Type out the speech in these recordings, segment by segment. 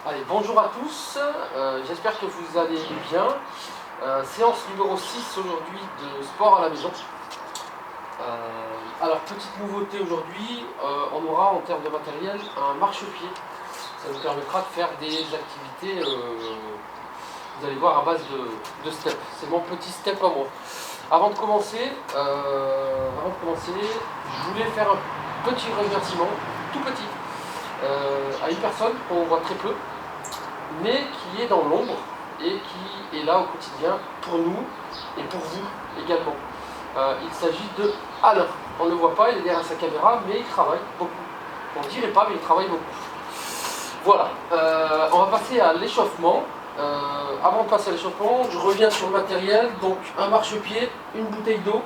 Allez, bonjour à tous, j'espère que vous allez bien. Séance numéro 6 aujourd'hui de sport à la maison. Alors, petite nouveauté aujourd'hui, on aura en termes de matériel un marchepied. Ça nous permettra de faire des activités, vous allez voir, à base de steps. C'est mon petit step à moi. Avant de commencer, je voulais faire un petit remerciement, tout petit, à une personne qu'on voit très peu, mais qui est dans l'ombre et qui est là au quotidien pour nous et pour vous également. Il s'agit de Alain. On ne le voit pas, il est derrière sa caméra, mais il travaille beaucoup. On ne dirait pas, mais il travaille beaucoup. Voilà, on va passer à l'échauffement. Avant de passer à l'échauffement, je reviens sur le matériel. Donc un marchepied, une bouteille d'eau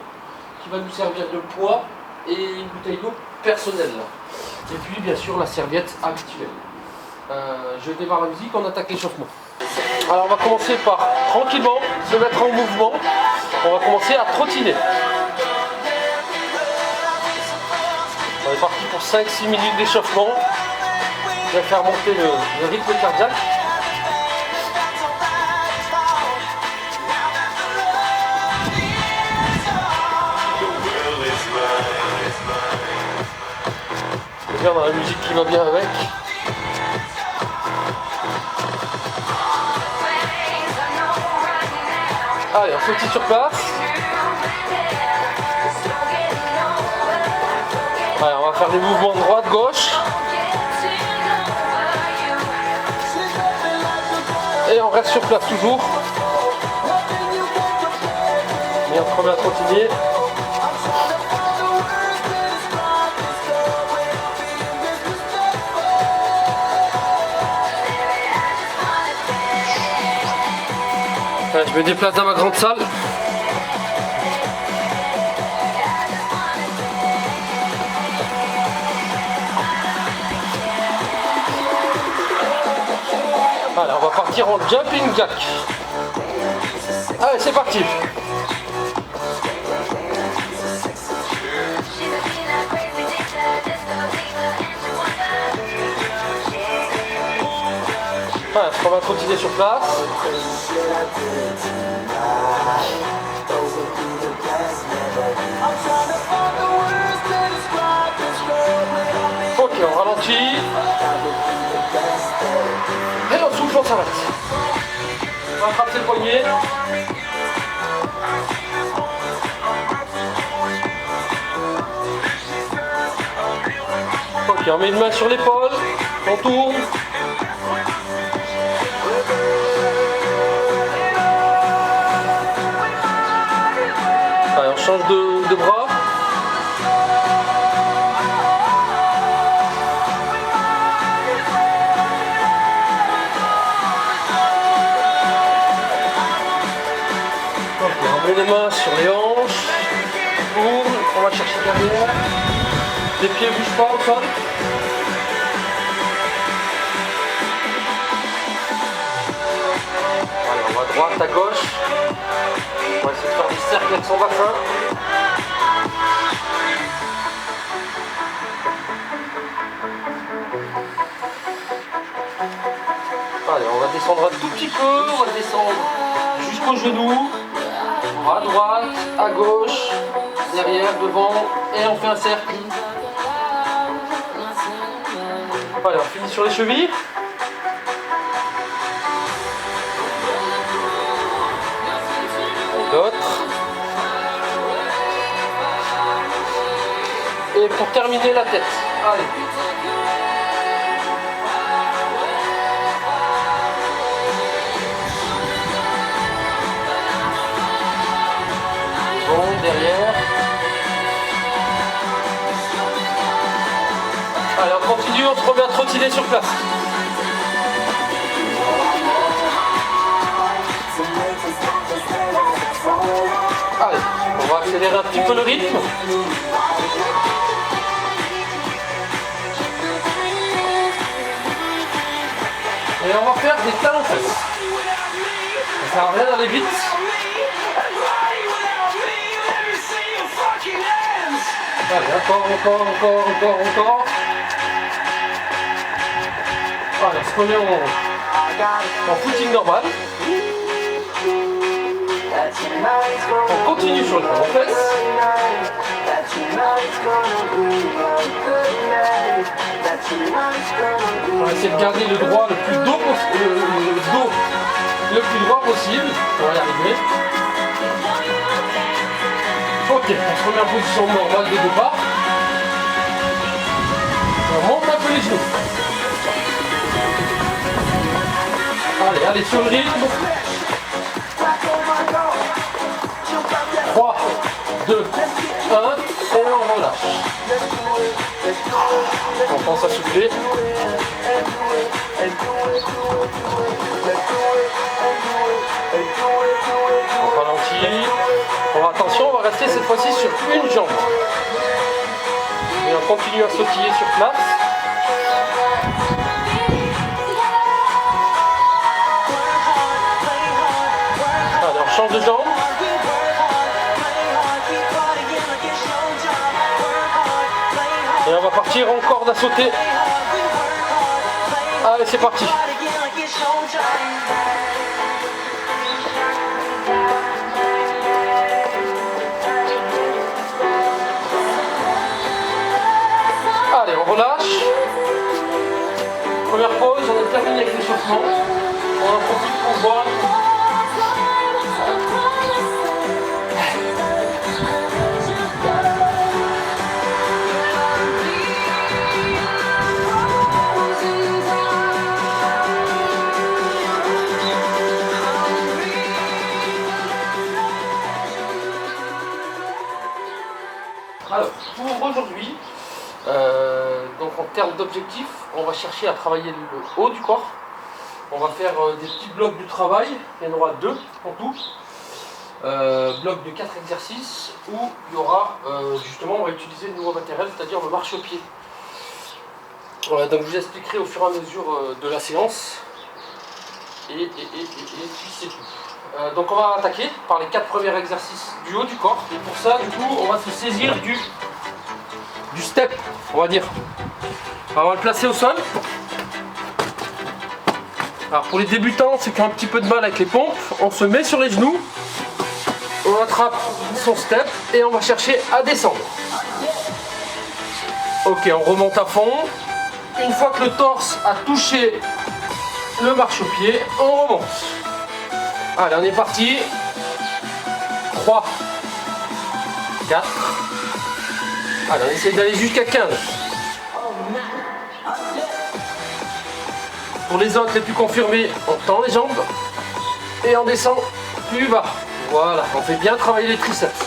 qui va nous servir de poids et une bouteille d'eau personnelle. Et puis bien sûr la serviette habituelle. Je démarre la musique, on attaque l'échauffement. Alors on va commencer par tranquillement se mettre en mouvement. On va commencer à trottiner. On est parti pour 5-6 minutes d'échauffement. Je vais faire monter le rythme cardiaque. C'est bien dans la musique qui va bien avec. Allez, on sautille sur place. Allez, on va faire des mouvements droite-gauche. Et on reste sur place toujours. Et on se remet à trottiner. Allez, je me déplace dans ma grande salle. Allez, on va partir en jumping jack. Allez, c'est parti. Voilà, on va trottiner sur place. Ok, on ralentit. Et on souffle, on s'arrête. On attrape ses poignets. Ok, on met une main sur l'épaule. On tourne. Allez, on change de bras. Okay, on met les mains sur les hanches. On tourne, on va chercher derrière. Les pieds ne bougent pas au sol. Allez, on va à droite, à gauche. On va essayer de faire des cercles avec son bassin. Allez, on va descendre un tout petit peu. On va descendre jusqu'au genou. À droite, à gauche, derrière, devant. Et on fait un cercle. Allez, on finit sur les chevilles. L'autre. Et pour terminer la tête. Allez. Bon, derrière. Allez, on continue, on se remet à trottiner sur place. Allez, on va accélérer un petit peu le rythme. Et on va faire des talons fesses. Ça sert à rien d'aller vite. Allez, encore. Allez, on se remet en en footing normal. On continue sur le plan en fesses. On va essayer de garder le droit le plus dos le plus droit possible. On va y arriver. Ok, on se remet en position normale de départ. On monte un peu les genoux. Allez, allez, sur le rythme. 3, 2, 1, et on relâche. On pense à souffler. On ralentit. Bon, attention, on va rester cette fois-ci sur une jambe. Et on continue à sautiller sur place. Allez, on change de jambe. Et on va partir en corde à sauter. Allez, c'est parti. Allez, on relâche. Première pause, on a terminé avec l'échauffement. On en profite pour boire. Alors, pour aujourd'hui, donc en termes d'objectifs, on va chercher à travailler le haut du corps. On va faire des petits blocs de travail, il y en aura 2 en tout. Bloc de 4 exercices où il y aura justement, on va utiliser le nouveau matériel, c'est-à-dire le marche-pied. Donc je vous expliquerai au fur et à mesure de la séance. Et puis c'est tout. Donc on va attaquer par les 4 premiers exercices du haut du corps. Et pour ça, du coup, on va se saisir du step, on va dire. Alors, on va le placer au sol. Alors pour les débutants, ceux qui ont un petit peu de mal avec les pompes, on se met sur les genoux, on attrape son step et on va chercher à descendre. Ok, on remonte à fond. Une fois que le torse a touché le marchepied, on remonte. Allez, on est parti. 3, 4. Allez, on essaie d'aller jusqu'à 15. Pour les autres les plus confirmés, on tend les jambes et on descend plus bas. Voilà, on fait bien travailler les triceps.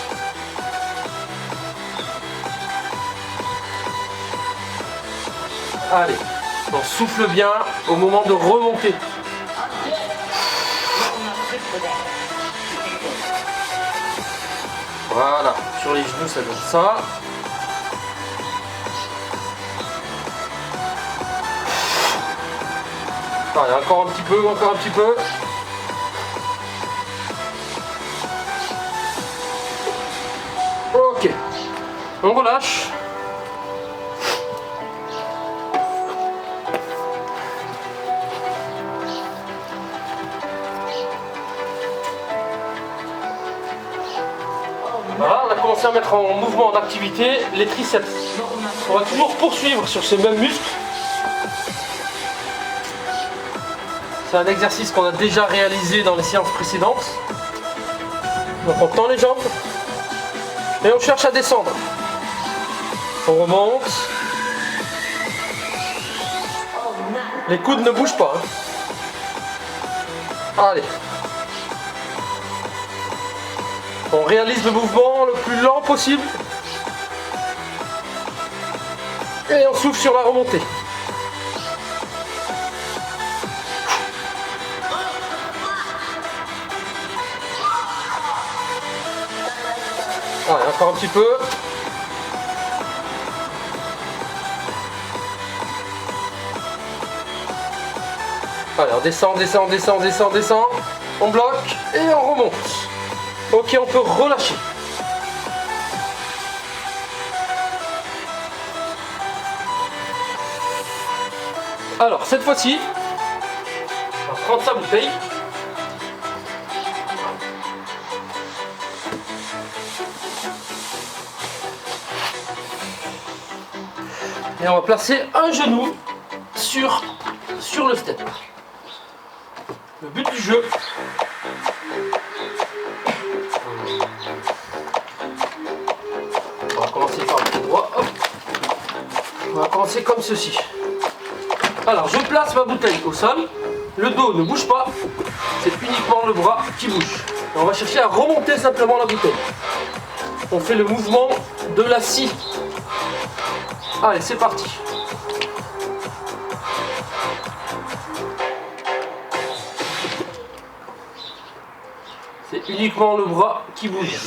Allez, on souffle bien au moment de remonter. Voilà, sur les genoux ça donne ça. Allez, encore un petit peu, encore un petit peu. Ok, on relâche. Voilà, on a commencé à mettre en mouvement, en activité, les triceps. On va toujours poursuivre sur ces mêmes muscles. C'est un exercice qu'on a déjà réalisé dans les séances précédentes. Donc on tend les jambes et on cherche à descendre. On remonte. Les coudes ne bougent pas. Allez. On réalise le mouvement le plus lent possible. Et on souffle sur la remontée. Allez, encore un petit peu. Allez, on descend, descend, descend, descend, descend. On bloque et on remonte. Ok, on peut relâcher. Alors, cette fois-ci, prendre sa bouteille. Et on va placer un genou sur le step. Le but du jeu, on va commencer par le pied droit. Hop. On va commencer comme ceci. Alors je place ma bouteille au sol, le dos ne bouge pas, c'est uniquement le bras qui bouge. Et on va chercher à remonter simplement la bouteille. On fait le mouvement de la scie. Allez, c'est parti. C'est uniquement le bras qui bouge.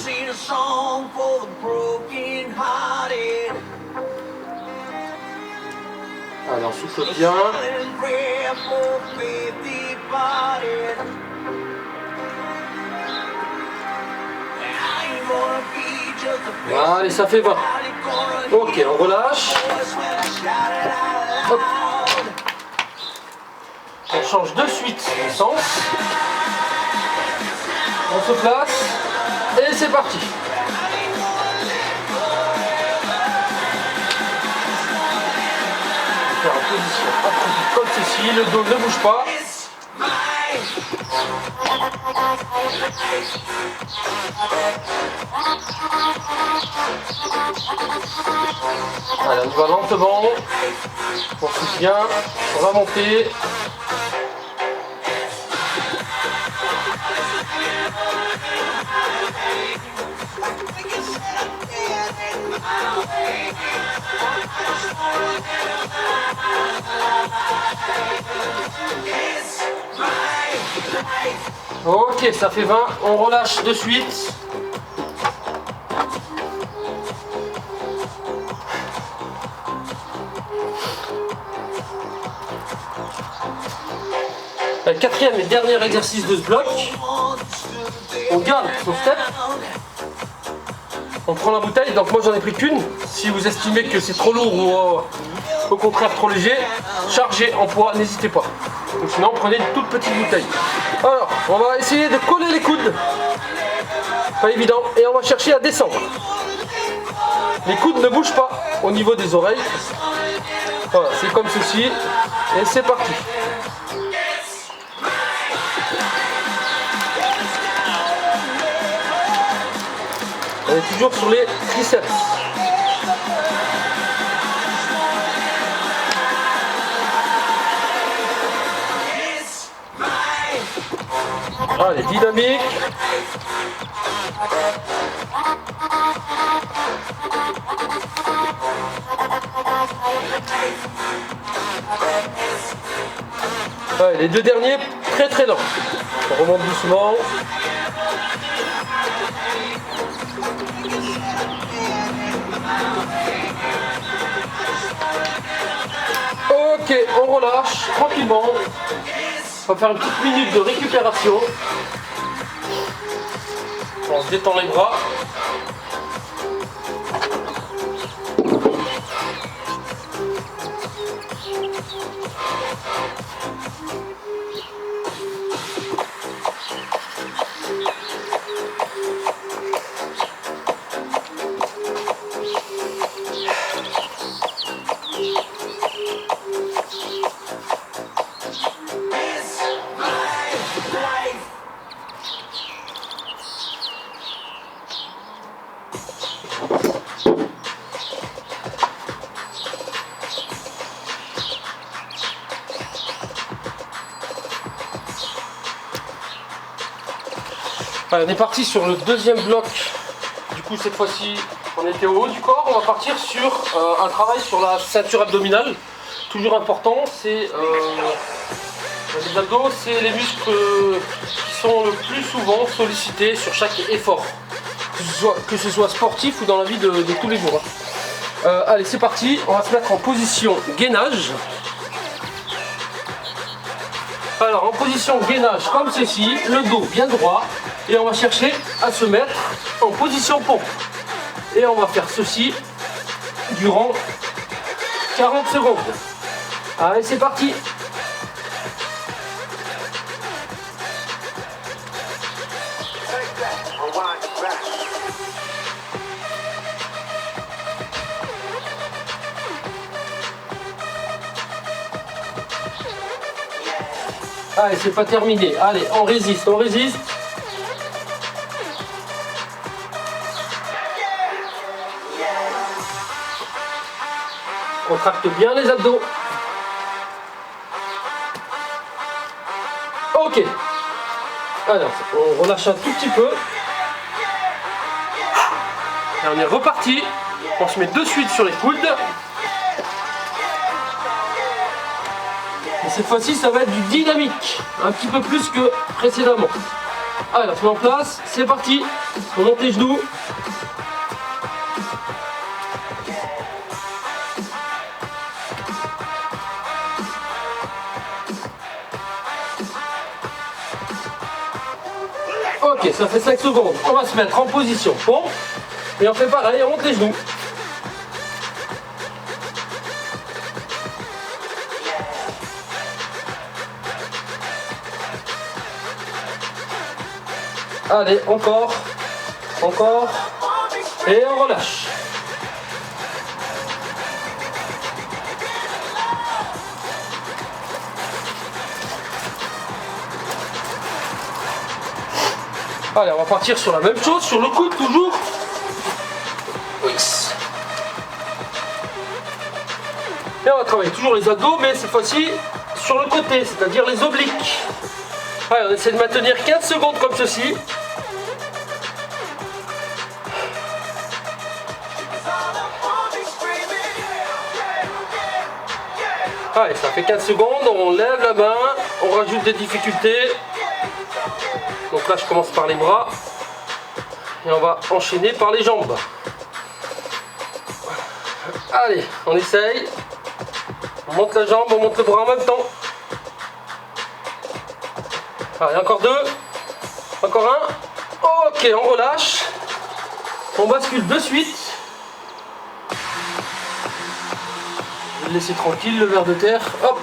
Allez, on souffle bien. Allez, ça fait 20. Ok, on relâche. Hop. On change de suite de sens. On se place. Et c'est parti. En position appropriée comme ceci, le dos ne bouge pas. Allez, on y va lentement. On pousse bien, on va monter. Ok, ça fait 20, on relâche de suite. Le quatrième et dernier exercice de ce bloc, on garde son step. On prend la bouteille, donc moi j'en ai pris qu'une. Si vous estimez que c'est trop lourd ou au contraire trop léger, chargez en poids, n'hésitez pas. Ou sinon prenez une toute petite bouteille. Alors, on va essayer de coller les coudes. Pas évident. Et on va chercher à descendre. Les coudes ne bougent pas au niveau des oreilles. Voilà, c'est comme ceci. Et c'est parti. On est toujours sur les triceps. Allez, dynamique. Allez, les deux derniers, très très lents. On remonte doucement. Ok, on relâche tranquillement. On va faire une petite minute de récupération. On se détend les bras. Allez, on est parti sur le deuxième bloc. Du coup, cette fois-ci, on était au haut du corps. On va partir sur un travail sur la ceinture abdominale. Toujours important, c'est les abdos, c'est les muscles qui sont le plus souvent sollicités sur chaque effort, que ce soit sportif ou dans la vie de tous les jours. Allez, c'est parti. On va se mettre en position gainage. Alors, en position gainage comme ceci, le dos bien droit. Et on va chercher à se mettre en position pompe. Et on va faire ceci durant 40 secondes. Allez, c'est parti. Allez, c'est pas terminé. Allez, on résiste, on résiste. Contracte bien les abdos. Ok. Alors, on relâche un tout petit peu. Et on est reparti. On se met de suite sur les coudes. Et cette fois-ci, ça va être du dynamique. Un petit peu plus que précédemment. Alors, on se met en place. C'est parti. On monte les genoux. Ok, ça fait 5 secondes. On va se mettre en position pompe. Et on fait pareil, on monte les genoux. Allez, encore. Encore. Et on relâche. Allez, on va partir sur la même chose, sur le coude toujours. Et on va travailler toujours les abdos, mais cette fois-ci sur le côté, c'est-à-dire les obliques. Allez, on essaie de maintenir 15 secondes comme ceci. Allez, ça fait 15 secondes, on lève la main, on rajoute des difficultés. Donc là, je commence par les bras. Et on va enchaîner par les jambes. Allez, on essaye. On monte la jambe, on monte le bras en même temps. Allez, encore deux. Encore un. Ok, on relâche. On bascule de suite. Je vais le laisser tranquille, le ver de terre. Hop.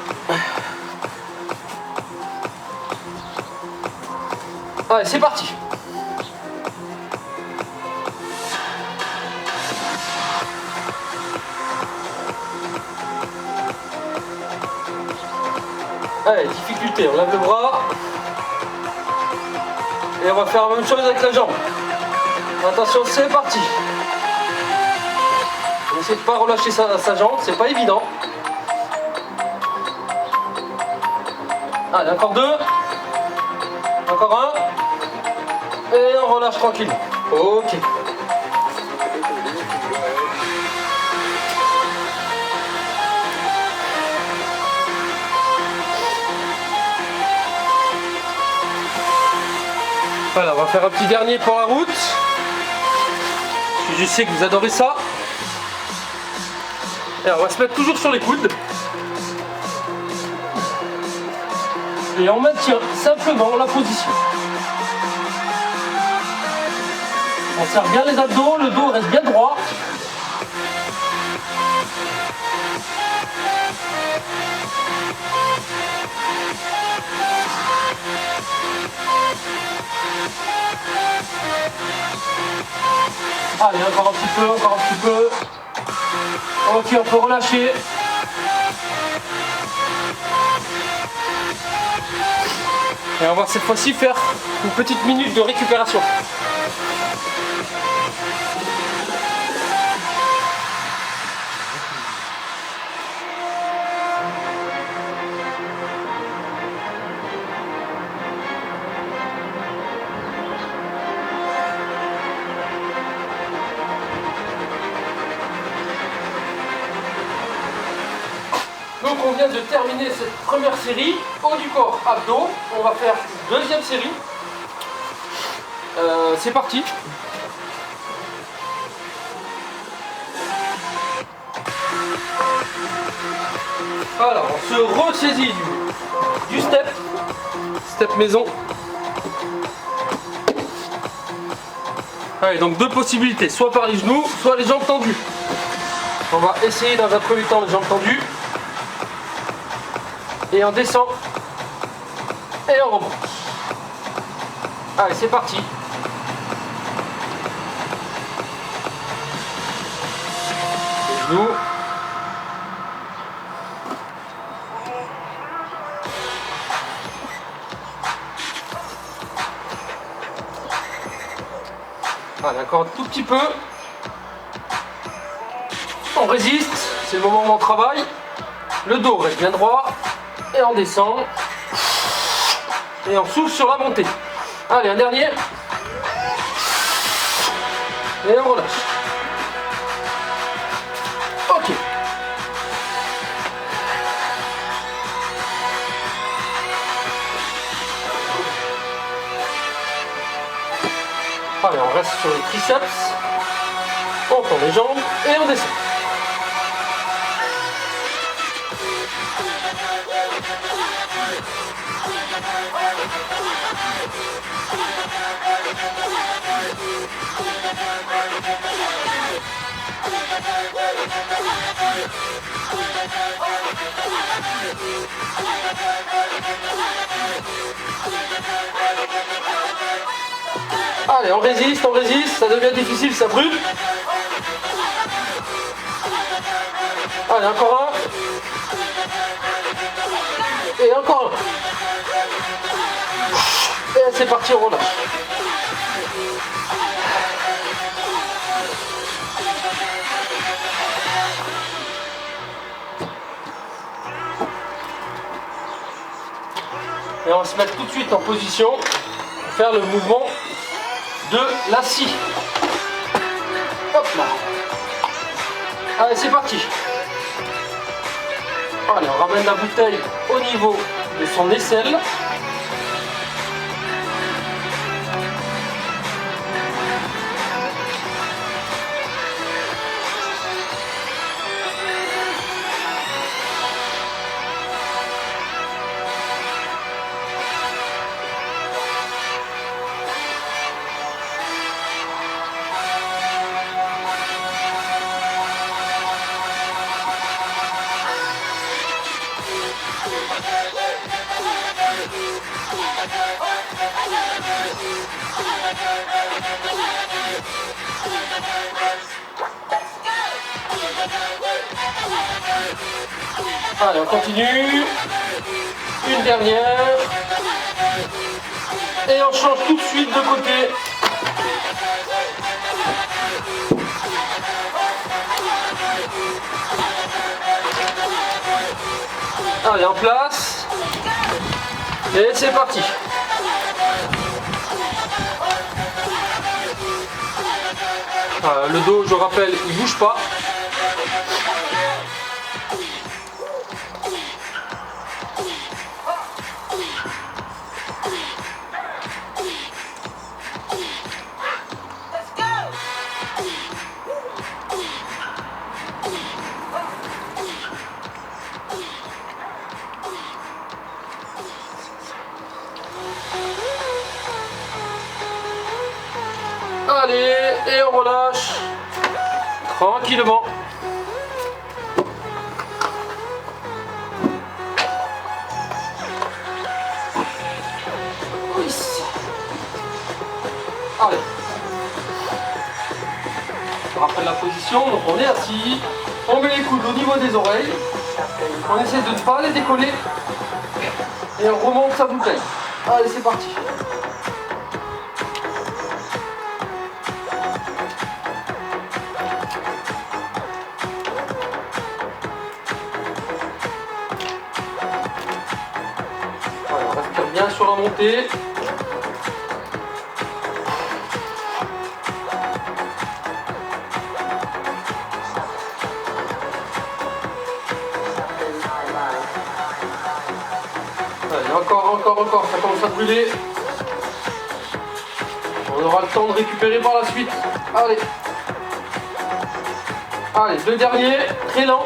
Allez, c'est parti. Allez, difficulté, on lève le bras. Et on va faire la même chose avec la jambe. Attention, c'est parti. On essaie de ne pas relâcher sa jambe, c'est pas évident. Allez, encore deux. Encore un. Et on relâche tranquille. Ok. Voilà, on va faire un petit dernier pour la route. Je sais que vous adorez ça. Et on va se mettre toujours sur les coudes. Et on maintient simplement la position. On serre bien les abdos, le dos reste bien droit. Allez, encore un petit peu, encore un petit peu. Ok, on peut relâcher. Et on va cette fois-ci faire une petite minute de récupération. Donc on vient de terminer cette première série, haut du corps, abdos. On va faire une deuxième série. C'est parti. Alors on se ressaisit du step maison. Allez, donc deux possibilités, soit par les genoux, soit les jambes tendues. On va essayer dans un premier temps les jambes tendues. Et on descend. Et on remonte. Allez, c'est parti. Les genoux. Allez, encore un tout petit peu. On résiste, c'est le moment où on travaille. Le dos reste bien droit. Et on descend. Et on souffle sur la montée. Allez, un dernier. Et on relâche. Ok. Allez, on reste sur les triceps. On tend les jambes et on descend. Allez, on résiste, ça devient difficile, ça brûle. Allez, encore un. Et encore un. Et c'est parti, on relâche. Et on va se mettre tout de suite en position pour faire le mouvement de la scie. Hop là. Allez, c'est parti. Allez, on ramène la bouteille au niveau de son aisselle. Allez, on continue. Une dernière. Et on change tout de suite de côté. Allez, en place. Et c'est parti. Le dos, je rappelle, il bouge pas. Allez, et on relâche tranquillement. Allez. On rappelle la position, donc on est assis, on met les coudes au niveau des oreilles, on essaie de ne pas les décoller et on remonte sa bouteille. Allez, c'est parti. Voilà, on respire bien sur la montée. Allez, encore, ça commence à brûler. On aura le temps de récupérer par la suite. Allez. Allez, deux derniers, très lent.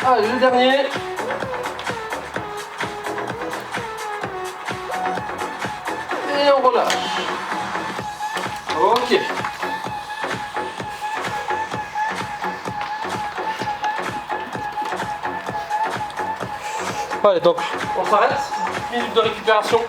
Allez, le dernier. Et on relâche. Ok. Allez, donc on s'arrête, minute de récupération.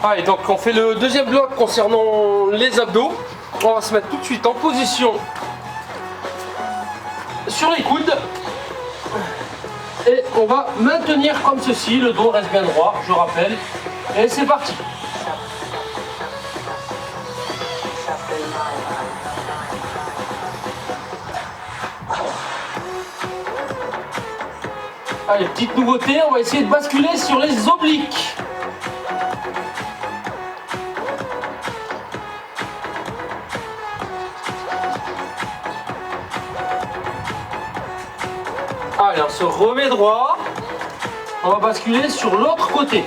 Allez, donc on fait le deuxième bloc concernant les abdos. On va se mettre tout de suite en position sur les coudes. Et on va maintenir comme ceci, le dos reste bien droit, je rappelle. Et c'est parti. Allez, petite nouveauté, on va essayer de basculer sur les obliques. Allez, on se remet droit. On va basculer sur l'autre côté.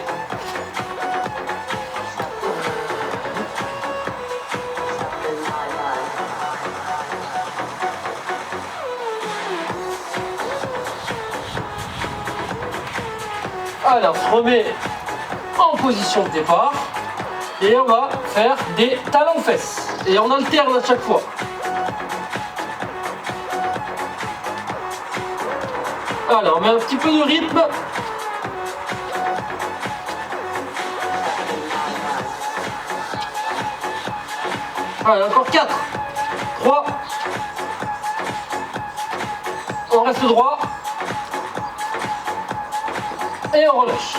Allez, on se remet en position de départ. Et on va faire des talons-fesses. Et on alterne à chaque fois. Allez, on met un petit peu de rythme. Allez, encore 4, 3. On reste droit. Et on relâche.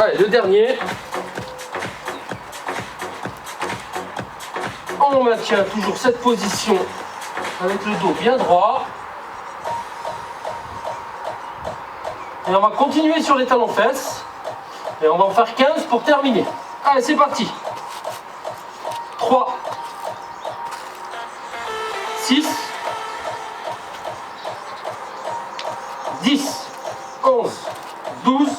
Allez, le dernier. On maintient toujours cette position avec le dos bien droit. Et on va continuer sur les talons-fesses. Et on va en faire 15 pour terminer. Allez, c'est parti. 3, 6, 10, 11, 12.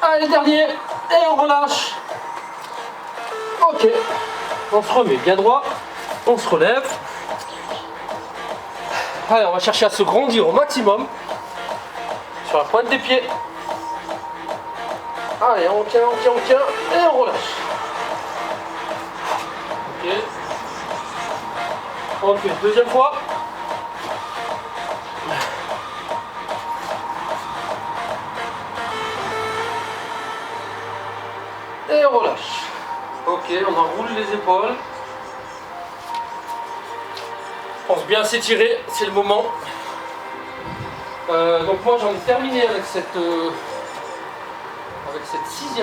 Allez, dernier. Et on relâche. Ok. On se remet bien droit. On se relève. Allez, on va chercher à se grandir au maximum. Sur la pointe des pieds. Allez, on tient, on tient, on tient. Et on relâche. Ok. On fait une deuxième fois. Et on relâche. Ok, on enroule les épaules. On pense bien s'étirer, c'est le moment. Donc moi j'en ai terminé avec cette 6e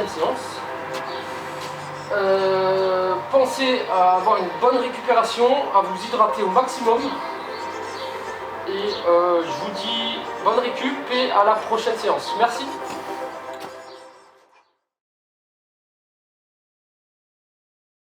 séance. Pensez à avoir une bonne récupération, à vous hydrater au maximum. Et je vous dis bonne récup et à la prochaine séance. Merci.